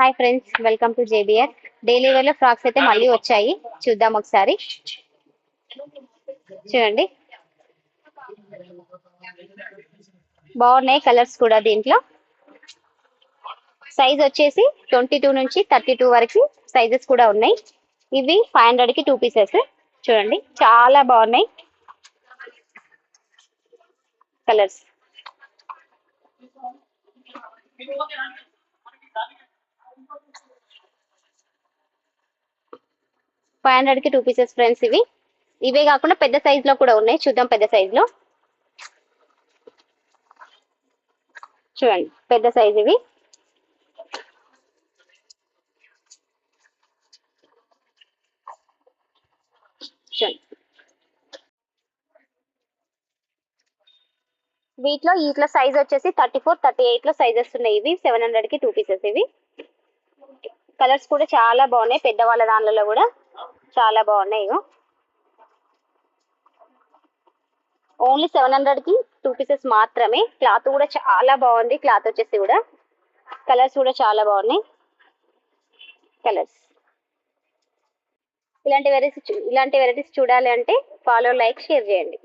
Hi friends, welcome to JBR. Daily wear లో frocks అయితే మళ్ళీ వచ్చాయి. చూద్దాం ఒకసారి. చూడండి, బాగున్నాయి కలర్స్ కూడా. దీంట్లో సైజ్ వచ్చేసి 22 నుంచి 32 వరకు సైజెస్ కూడా ఉన్నాయి. ఇవి 500 కి 2 పీసెస్. చూడండి, చాలా బాగున్నాయి కలర్స్. 500 కి 2 పీసెస్ ఫ్రెండ్స్. ఇవే కాకుండా పెద్ద సైజ్ లో కూడా ఉన్నాయి. చూద్దాం పెద్ద సైజ్ లో. చూడండి, పెద్ద సైజ్ ఇవి. చూడండి, వీటిలో సైజ్ వచ్చేసి 34, 38 లో సైజెస్ ఉన్నాయి. ఇవి 700 కి 2 పీసెస్. ఇవి కలర్స్ కూడా చాలా బాగున్నాయి. పెద్దవాళ్ళ దానిలో కూడా చాలా బాగున్నాయి. ఇగో ఓన్లీ 700 కి 2 పీసెస్ మాత్రమే. క్లాత్ కూడా చాలా బాగుంది. క్లాత్ వచ్చేసి కూడా కలర్స్ కూడా చాలా బాగున్నాయి కలర్స్. ఇలాంటి వెరైటీస్ చూడాలి అంటే ఫాలో, లైక్, షేర్ చేయండి.